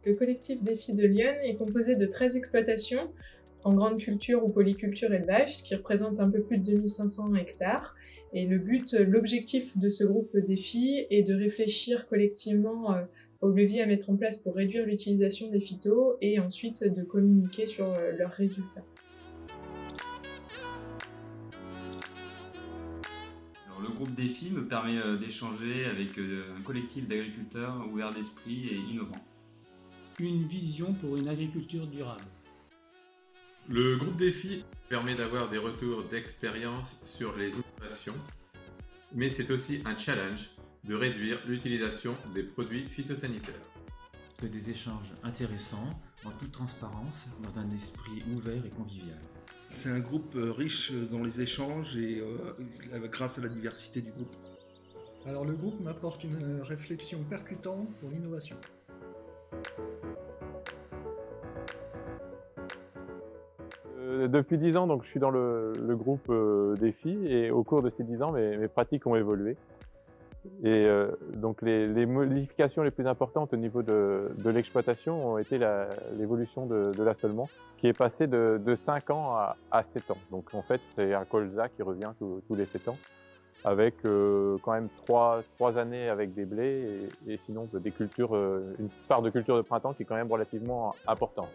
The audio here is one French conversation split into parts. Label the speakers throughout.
Speaker 1: Le collectif Défi de Lyon est composé de 13 exploitations en grande culture ou polyculture élevage, ce qui représente un peu plus de 2500 hectares. Et l'objectif de ce groupe Défi est de réfléchir collectivement aux leviers à mettre en place pour réduire l'utilisation des phytos et ensuite de communiquer sur leurs résultats.
Speaker 2: Alors, le groupe Défi me permet d'échanger avec un collectif d'agriculteurs ouverts d'esprit et innovants.
Speaker 3: Une vision pour une agriculture durable.
Speaker 4: Le groupe Défi permet d'avoir des retours d'expérience sur les innovations, mais c'est aussi un challenge de réduire l'utilisation des produits phytosanitaires.
Speaker 5: Des échanges intéressants, en toute transparence, dans un esprit ouvert et convivial.
Speaker 6: C'est un groupe riche dans les échanges et grâce à la diversité du groupe.
Speaker 7: Alors le groupe m'apporte une réflexion percutante pour l'innovation.
Speaker 8: Depuis 10 ans, donc, je suis dans le groupe Défi et au cours de ces 10 ans, mes pratiques ont évolué. Et donc les modifications les plus importantes au niveau de l'exploitation ont été l'évolution de l'assolement, qui est passé de 5 ans à 7 ans. Donc en fait, c'est un colza qui revient tous les 7 ans, avec quand même 3 années avec des blés et sinon des cultures, une part de culture de printemps qui est quand même relativement importante.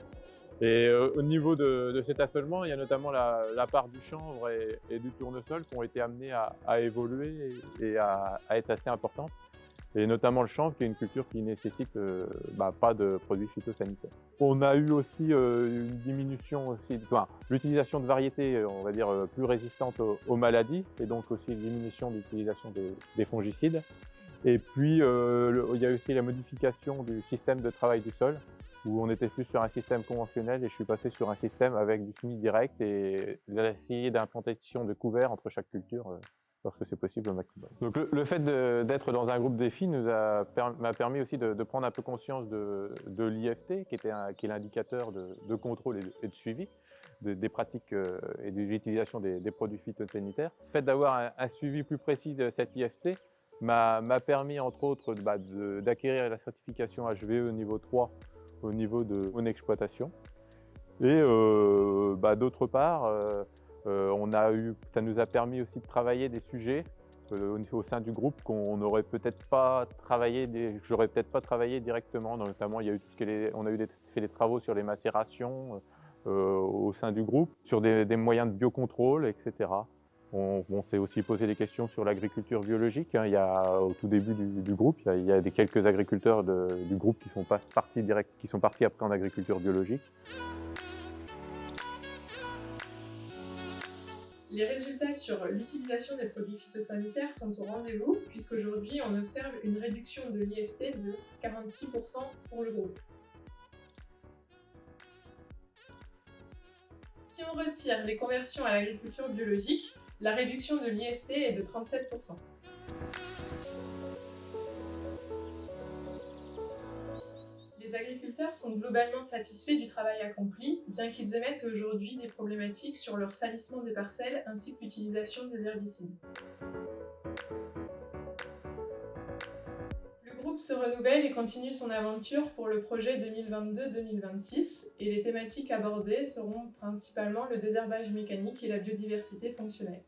Speaker 8: Et au niveau de cet assolement, il y a notamment la part du chanvre et du tournesol qui ont été amenés à évoluer et à être assez importantes. Et notamment le chanvre, qui est une culture qui nécessite pas de produits phytosanitaires. On a eu aussi une diminution aussi, l'utilisation de variétés, on va dire, plus résistantes aux maladies, et donc aussi une diminution de l'utilisation des fongicides. Et puis, il y a aussi la modification du système de travail du sol, où on était plus sur un système conventionnel et je suis passé sur un système avec du semis direct et essayer d'implantation de couverts entre chaque culture lorsque c'est possible au maximum. Donc le fait d'être dans un groupe Défi m'a permis aussi de prendre un peu conscience de l'IFT, qui est l'indicateur de contrôle et de suivi des pratiques et de l'utilisation des produits phytosanitaires. Le fait d'avoir un suivi plus précis de cette IFT m'a permis entre autres d'acquérir la certification HVE niveau 3 au niveau de mon exploitation. Et d'autre part, ça nous a permis aussi de travailler des sujets au sein du groupe qu'on n'aurait peut-être pas travaillé, j'aurais peut-être pas travaillé directement. Notamment, il y a eu on a fait des travaux sur les macérations au sein du groupe, sur des moyens de biocontrôle, etc. On s'est aussi posé des questions sur l'agriculture biologique. Il y a, au tout début du groupe, il y a quelques agriculteurs du groupe qui sont partis après en agriculture biologique.
Speaker 1: Les résultats sur l'utilisation des produits phytosanitaires sont au rendez-vous, puisqu'aujourd'hui on observe une réduction de l'IFT de 46% pour le groupe. Si on retire les conversions à l'agriculture biologique, la réduction de l'IFT est de 37%. Les agriculteurs sont globalement satisfaits du travail accompli, bien qu'ils émettent aujourd'hui des problématiques sur leur salissement des parcelles ainsi que l'utilisation des herbicides. Le groupe se renouvelle et continue son aventure pour le projet 2022-2026 et les thématiques abordées seront principalement le désherbage mécanique et la biodiversité fonctionnelle.